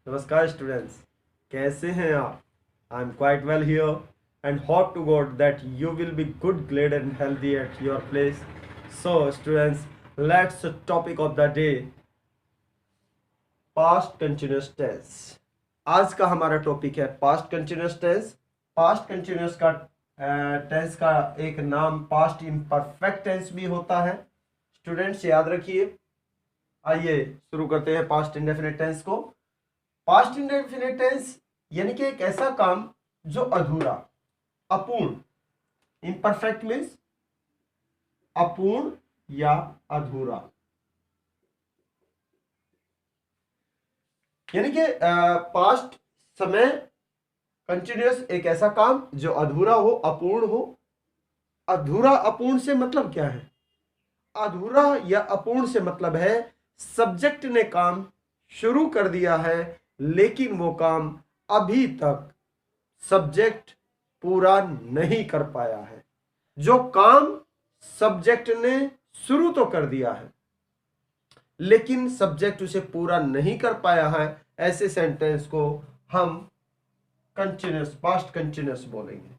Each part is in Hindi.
नमस्कार स्टूडेंट्स, कैसे हैं आप? I am quite well here and hope to God that you will be good, glad and healthy at your place. So students, let's topic of the day, past continuous tense. आज का हमारा टॉपिक है past continuous tense. Past continuous का टेंस का एक नाम पास्ट इम्परफेक्ट टेंस भी होता है. स्टूडेंट्स याद रखिए. आइए शुरू करते हैं पास्ट इंडेफिनिट टेंस को. पास्ट इंडेफिनिट टेंस यानी कि एक ऐसा काम जो अधूरा, अपूर्ण. इम्परफेक्ट मीन्स अपूर्ण या अधूरा, यानी कि पास्ट समय कंटिन्यूअस एक ऐसा काम जो अधूरा हो, अपूर्ण हो. अधूरा अपूर्ण से मतलब क्या है? अधूरा या अपूर्ण से मतलब है सब्जेक्ट ने काम शुरू कर दिया है लेकिन वो काम अभी तक सब्जेक्ट पूरा नहीं कर पाया है. जो काम सब्जेक्ट ने शुरू तो कर दिया है लेकिन सब्जेक्ट उसे पूरा नहीं कर पाया है, ऐसे सेंटेंस को हम कंटिन्यूअस, पास्ट कंटिन्यूअस बोलेंगे.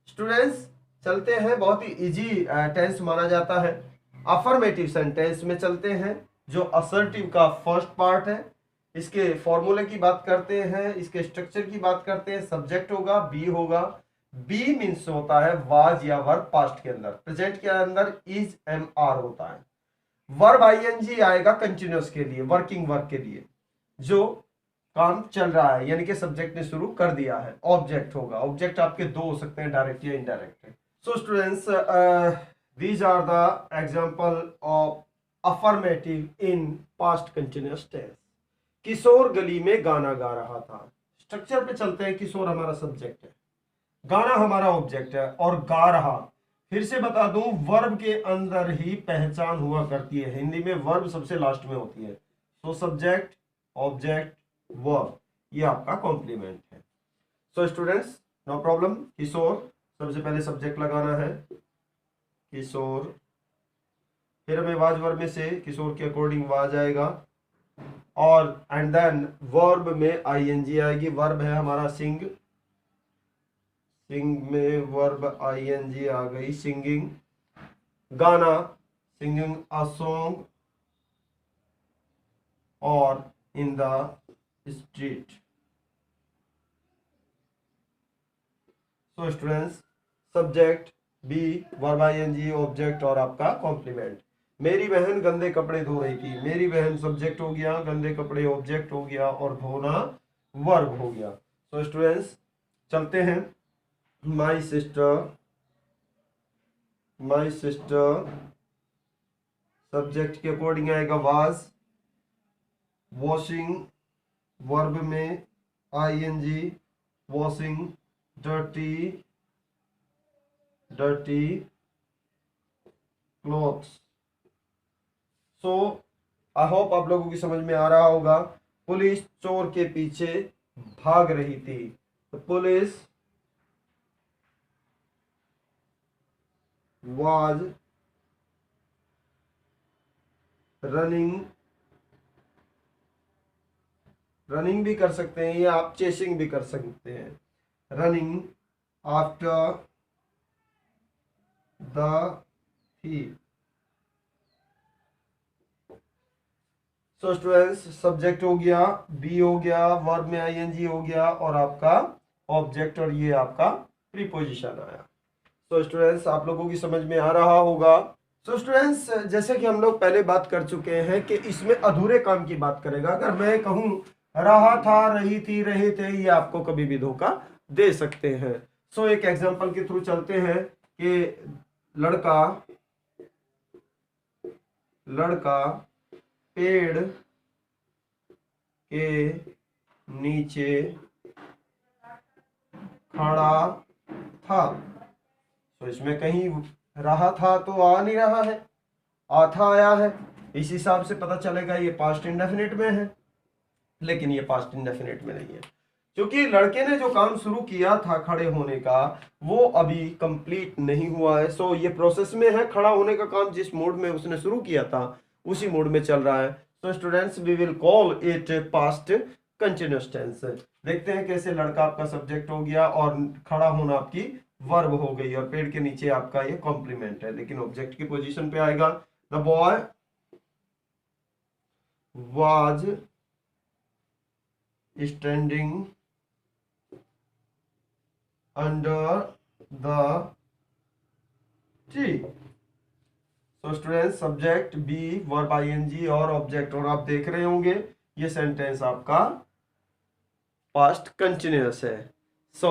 स्टूडेंट्स चलते हैं, बहुत ही इजी टेंस माना जाता है. अफर्मेटिव सेंटेंस में चलते हैं, जो असर्टिव का फर्स्ट पार्ट है. इसके फॉर्मूले की बात करते हैं, इसके स्ट्रक्चर की बात करते हैं. सब्जेक्ट होगा, बी होगा. बी मीन्स होता है वाज या वर्ब पास्ट के अंदर, प्रेजेंट के अंदर इज एम आर होता है. वर्ब आईएनजी आएगा कंटिन्यूअस के लिए, वर्किंग वर्क के लिए, जो काम चल रहा है यानी कि सब्जेक्ट ने शुरू कर दिया है. ऑब्जेक्ट होगा. ऑब्जेक्ट आपके दो हो सकते हैं, डायरेक्ट या indirect. So students, these are the example of affirmative in past continuous tense. किशोर गली में गाना गा रहा था. स्ट्रक्चर पे चलते हैं. किशोर हमारा सब्जेक्ट है, गाना हमारा ऑब्जेक्ट है, और गा रहा, फिर से बता दूं, वर्ब के अंदर ही पहचान हुआ करती है. हिंदी में वर्ब सबसे लास्ट में होती है. सो सब्जेक्ट, ऑब्जेक्ट, वर्ब, ये आपका कॉम्प्लीमेंट है. So students, no problem. Kishore, सबसे पहले सब्जेक्ट लगाना है किशोर, फिर हमें वाज वर्ब में से किशोर के अकॉर्डिंग वाज आएगा, और एंड देन वर्ब में आईएनजी आएगी. वर्ब है हमारा सिंग, सिंग में वर्ब आईएनजी आ गई, सिंगिंग. गाना, सिंगिंग अ सॉन्ग, और in the street. So students, subject be, verb ING, object और आपका कॉम्प्लीमेंट. मेरी बहन गंदे कपड़े धो रही थी. मेरी बहन सब्जेक्ट हो गया, गंदे कपड़े ऑब्जेक्ट हो गया, और धोना वर्ब हो गया. सो स्टूडेंट्स चलते हैं. My sister, my sister subject के अकॉर्डिंग आएगा वाज. वॉशिंग, वर्ब में ING, washing. Dirty, dirty clothes. So I hope आप लोगों की समझ में आ रहा होगा. पुलिस चोर के पीछे भाग रही थी. तो पुलिस वाज रनिंग, रनिंग भी कर सकते हैं या आप चेसिंग भी कर सकते हैं. Running after the thief. So students, subject हो गया, बी हो गया, वर्ब में आईएनजी हो गया, और आपका ऑब्जेक्ट, और ये आपका प्रीपोजिशन आया. सो स्टूडेंट्स, आप लोगों की समझ में आ रहा होगा. सो स्टूडेंट्स, जैसे कि हम लोग पहले बात कर चुके हैं कि इसमें अधूरे काम की बात करेगा. अगर मैं कहूं रहा था, रही थी, रहे थे, ये आपको कभी भी धोखा दे सकते हैं. सो एक एग्जांपल के थ्रू चलते हैं कि लड़का, लड़का पेड़ के नीचे खड़ा था. तो इसमें कहीं रहा था तो आ नहीं रहा है, था आया है. इस हिसाब से पता चलेगा ये पास्ट इंडेफिनिट में है, लेकिन ये पास्ट इंडेफिनिट में नहीं है, क्योंकि लड़के ने जो काम शुरू किया था खड़े होने का, वो अभी कंप्लीट नहीं हुआ है. सो ये प्रोसेस में है. खड़ा होने का काम जिस मोड में उसने शुरू किया था उसी मोड में चल रहा है. So students, we will call it past continuous tense. देखते हैं कैसे लड़का आपका सब्जेक्ट हो गया और खड़ा होना आपकी वर्ब हो गई और पेड़ के नीचे आपका ये कॉम्प्लीमेंट है, लेकिन ऑब्जेक्ट की पोजीशन पे आएगा। The boy was standing under the tree. तो students subject be verb ING और ऑब्जेक्ट, और आप देख रहे होंगे ये सेंटेंस आपका पास्ट कंटिन्यूअस है। सो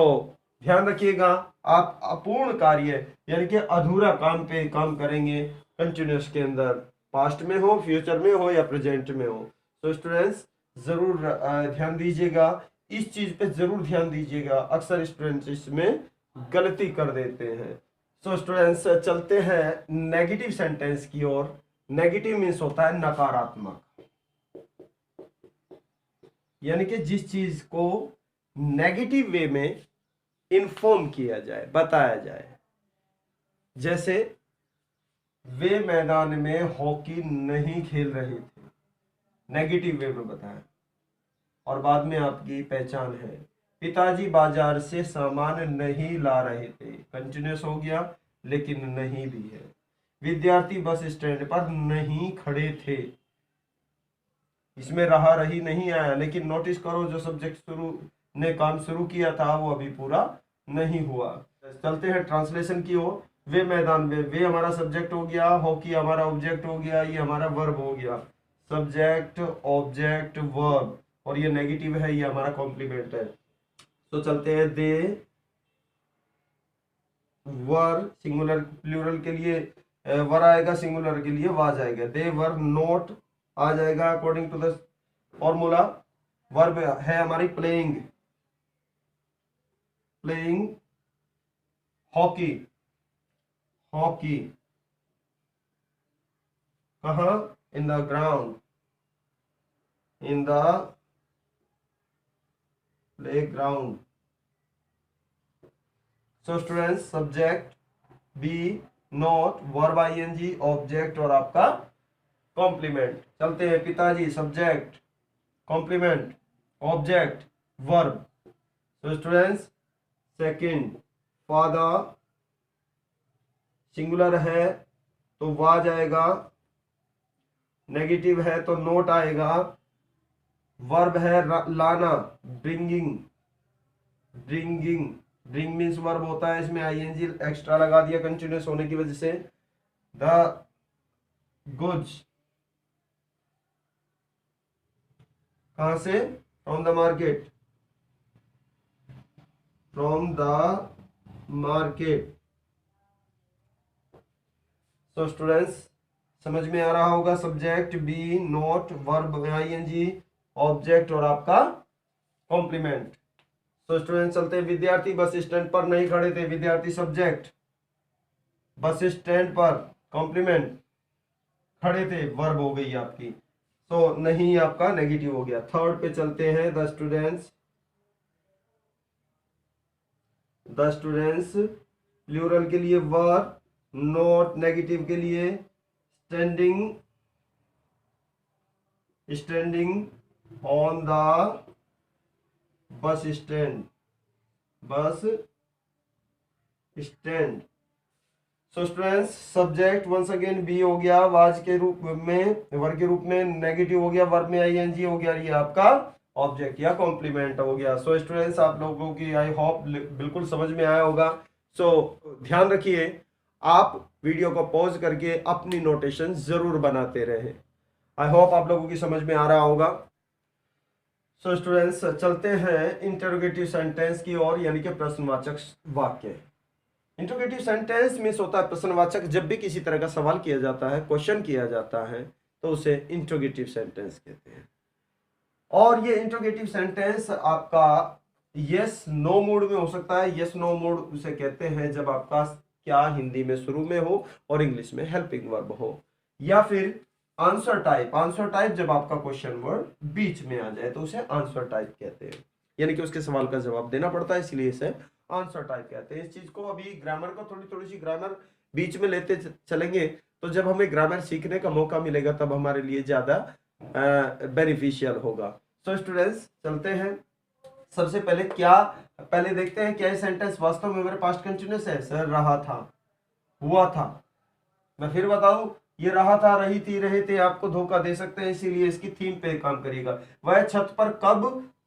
ध्यान रखिएगा, आप अपूर्ण कार्य यानी कि अधूरा काम पे काम करेंगे कंटिन्यूअस के अंदर, पास्ट में हो, फ्यूचर में हो या प्रेजेंट में हो। तो स्टूडेंट्स जरूर ध्यान दीजिएगा, इस चीज पे जरूर ध्यान दीजिएगा, अक्सर स्टूडेंट्स इसमें गलती कर देते हैं। सो स्टूडेंट्स चलते हैं नेगेटिव सेंटेंस की ओर। नेगेटिव मीन्स होता है नकारात्मक, यानी कि जिस चीज को नेगेटिव वे में इन्फॉर्म किया जाए, बताया जाए। जैसे वे मैदान में हॉकी नहीं खेल रहे थे, नेगेटिव वे में बताया, और बाद में आपकी पहचान है। पिताजी बाजार से सामान नहीं ला रहे थे, कंटिन्यूस हो गया लेकिन नहीं भी है। विद्यार्थी बस स्टैंड पर नहीं खड़े थे, इसमें रहा रही नहीं आया, लेकिन नोटिस करो जो सब्जेक्ट शुरू ने काम शुरू किया था वो अभी पूरा नहीं हुआ। चलते हैं ट्रांसलेशन की ओर। वे मैदान में, वे हमारा सब्जेक्ट हो गया, हॉकी हमारा ऑब्जेक्ट हो गया, ये हमारा वर्ब हो गया। सब्जेक्ट ऑब्जेक्ट वर्ब, और ये नेगेटिव है, ये हमारा कॉम्प्लीमेंट है। तो चलते हैं दे वर, सिंगुलर प्लूरल के लिए वर आएगा, सिंगुलर के लिए वाज आएगा। दे वर नॉट आ जाएगा according to the formula. Verb है हमारी प्लेइंग, प्लेइंग हॉकी, हॉकी कहाँ, in the ground, in the playground. So students subject be not, verb ING, object और आपका कॉम्प्लीमेंट। चलते हैं पिताजी सब्जेक्ट, कॉम्प्लीमेंट, ऑब्जेक्ट, वर्ब। तो स्टूडेंट्स सेकंड फादर, सिंगुलर है तो वाज आएगा, नेगेटिव है तो नोट आएगा। वर्ब है लाना, bringing, bringing, bring means verb होता है, इसमें आईएनजी एक्स्ट्रा लगा दिया कंटिन्यूस होने की वजह से। द गुड्स, कहां से, from the market, from the market. तो स्टूडेंट्स समझ में आ रहा होगा, subject be not, verb ING, object और आपका कॉम्प्लीमेंट। तो स्टूडेंट चलते हैं विद्यार्थी बस स्टैंड पर नहीं खड़े थे, विद्यार्थी सब्जेक्ट, बस स्टैंड पर कॉम्प्लीमेंट, खड़े थे वर्ब हो गई आपकी। तो नहीं आपका नेगेटिव हो गया। थर्ड पे चलते हैं the students, the students plural के लिए वर, नॉट नेगेटिव के लिए standing, standing on the bus stand, bus stand. So students subject once again be हो गया, वाज के रूप में, वर्ब के रूप में, नेगेटिव हो गया, वर्ब में आईएनजी हो गया, ये आपका ऑब्जेक्ट या कॉम्प्लीमेंट हो गया। सो स्टूडेंट्स आप लोगों की आई होप बिल्कुल समझ में आया होगा। सो ध्यान रखिए, आप वीडियो को पॉज करके अपनी नोटेशन जरूर बनाते रहे। आई होप आप लोगों की समझ में आ रहा होगा। सो स्टूडेंट्स चलते हैं इंटरोगेटिव सेंटेंस की ओर, यानी कि प्रश्नवाचक वाक्य। इंटरोगेटिव सेंटेंस मीन्स होता है प्रश्नवाचक। जब भी किसी तरह का सवाल किया जाता है, क्वेश्चन किया जाता है, तो उसे इंटरोगेटिव सेंटेंस कहते हैं। और ये इंटरोगेटिव सेंटेंस आपका यस नो मूड में हो सकता है। यस नो मूड उसे कहते हैं जब आपका क्या हिंदी में शुरू में हो और इंग्लिश में हेल्पिंग वर्ब हो, या फिर आंसर टाइप। आंसर टाइप जब आपका क्वेश्चन वर्ड बीच में आ जाए तो उसे आंसर टाइप कहते हैं, यानी कि उसके सवाल का जवाब देना पड़ता है, इसलिए इसे आंसर टाइप कहते हैं। इस चीज को अभी ग्रामर को थोड़ी सी ग्रामर बीच में लेते चलेंगे, तो जब हमें ग्रामर सीखने का मौका मिलेगा तब हमारे लिए ज्यादा बेनिफिशियल होगा। सो स्टूडेंट्स चलते हैं। सबसे पहले पहले देखते हैं क्या ये सेंटेंस वास्तव में मेरे पास्ट कंटिन्यूअस है। सर रहा था, हुआ था। मैं फिर बताऊं, ये रहा था, रही थी, रहे थे आपको धोखा दे सकते हैं, इसीलिए इसकी थीम पे काम करिएगा। वह छत पर कब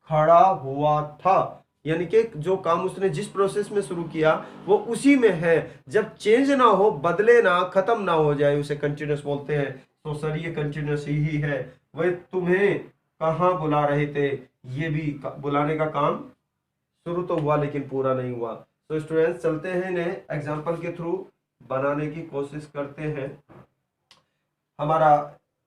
खड़ा हुआ था, यानी कि जो काम उसने जिस प्रोसेस में शुरू किया वो उसी में है। जब चेंज ना हो, बदले ना, खत्म ना हो जाए, उसे कंटिन्यूअस बोलते हैं। तो सर ये कंटिन्यूअस ही है। वह तुम्हें कहाँ बुला रहे थे, ये भी बुलाने का काम शुरू तो हुआ लेकिन पूरा नहीं हुआ। तो स्टूडेंट्स चलते हैं, इन्हें एग्जाम्पल के थ्रू बनाने की कोशिश करते हैं। हमारा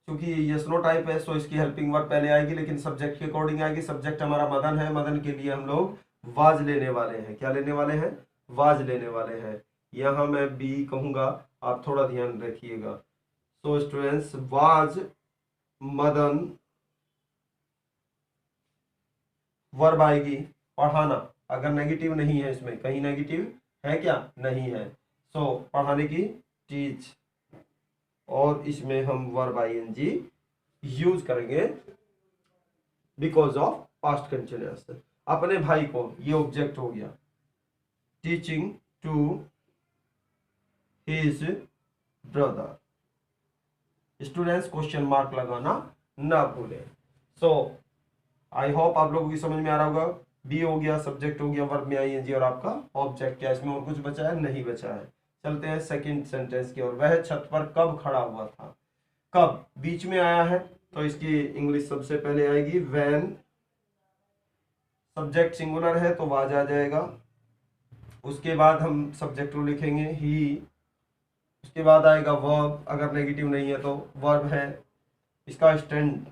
क्योंकि ये स्लो टाइप है, सो इसकी हेल्पिंग वर्ब पहले आएगी, लेकिन सब्जेक्ट के अकॉर्डिंग आएगी। सब्जेक्ट हमारा मदन है, मदन के लिए हम लोग वाज लेने वाले हैं। क्या लेने वाले हैं? वाज लेने वाले हैं। यहाँ मैं बी कहूंगा, आप थोड़ा ध्यान रखिएगा। So students, was Madan, verb आएगी पढ़ाना। अगर नेगेटिव नहीं है, इसमें कहीं नेगेटिव है क्या? नहीं है। सो पढ़ाने की, टीच, और इसमें हम वर्ब आईएनजी यूज करेंगे बिकॉज ऑफ पास्ट कंटिन्यूअस। अपने भाई को, ये ऑब्जेक्ट हो गया। Teaching to his brother. Students question mark लगाना ना भूलें। सो आई होप आप लोगों की समझ में आ रहा होगा। बी हो गया, सब्जेक्ट हो गया, वर्ब में आईएनजी, और आपका ऑब्जेक्ट। क्या इसमें और कुछ बचा है? नहीं बचा है। चलते हैं सेकंड सेंटेंस की ओर। वह छत पर कब खड़ा हुआ था। कब बीच में आया है तो इसकी इंग्लिश सबसे पहले आएगी व्हेन। सब्जेक्ट सिंगुलर है तो वाज आ जाएगा। उसके बाद हम सब्जेक्ट को लिखेंगे ही। उसके बाद आएगा वर्ब, अगर नेगेटिव नहीं है तो वर्ब है। इसका स्टैंडिंग,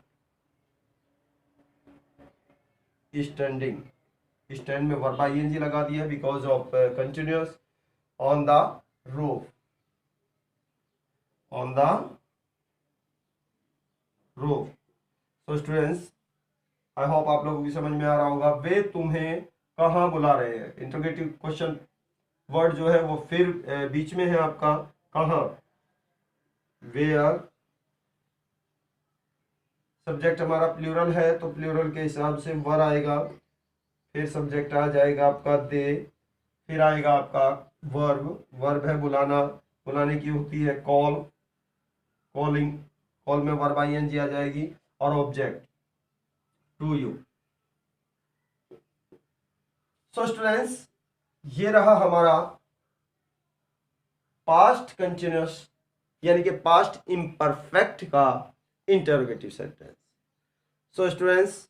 स्टैंड में वर्ब आईएनजी लगा दिया because of continuous. On the roof, on the roof. So students I hope आप लोगों की समझ में आ रहा होगा। वे तुम्हें कहाँ बुला रहे हैं। इंटरोगेटिव क्वेश्चन वर्ड जो है वो फिर बीच में है आपका, कहाँ। वेयर, सब्जेक्ट हमारा प्लूरल है तो प्लूरल के हिसाब से वर आएगा। फिर सब्जेक्ट आ जाएगा आपका दे। फिर आएगा आपका वर्ब, वर्ब है बुलाना, बुलाने की होती है कॉल, कॉलिंग, कॉल में वर्ब आईएनजी आ जाएगी। और object to you. So students ये रहा हमारा पास्ट कंटिन्यूअस यानी कि पास्ट इम्परफेक्ट का इंटरोगेटिव सेंटेंस। सो स्टूडेंट्स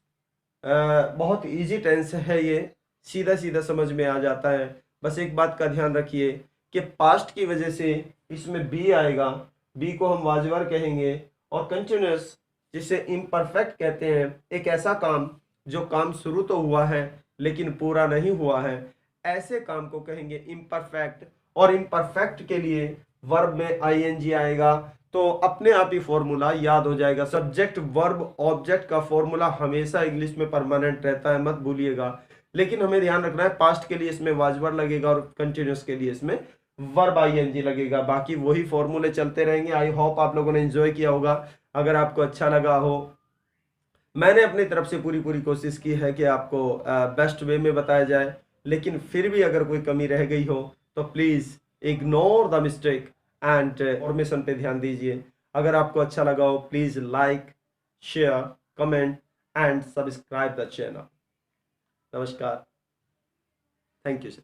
बहुत इजी टेंस है ये, सीधा सीधा समझ में आ जाता है। बस एक बात का ध्यान रखिए कि पास्ट की वजह से इसमें बी आएगा, बी को हम वाजवर कहेंगे। और कंटिन्यूअस जिसे इम्परफेक्ट कहते हैं, एक ऐसा काम जो काम शुरू तो हुआ है लेकिन पूरा नहीं हुआ है, ऐसे काम को कहेंगे इम्परफेक्ट। और इम्परफेक्ट के लिए वर्ब में आईएनजी आएगा तो अपने आप ही फॉर्मूला याद हो जाएगा। सब्जेक्ट वर्ब ऑब्जेक्ट का फॉर्मूला हमेशा इंग्लिश में परमानेंट रहता है, मत भूलिएगा। लेकिन हमें ध्यान रखना है पास्ट के लिए इसमें वाजवर लगेगा और कंटिन्यूअस के लिए इसमें वर्ब आईएनजी लगेगा। बाकी वही फॉर्मूले चलते रहेंगे। आई होप आप लोगों ने एंजॉय किया होगा। अगर आपको अच्छा लगा हो, मैंने अपनी तरफ से पूरी पूरी कोशिश की है कि आपको बेस्ट वे में बताया जाए, लेकिन फिर भी अगर कोई कमी रह गई हो तो please ignore the mistake and formation पे ध्यान दीजिए। अगर आपको अच्छा लगा हो please like, share, comment and subscribe the channel. नमस्कार, थैंक यू सर।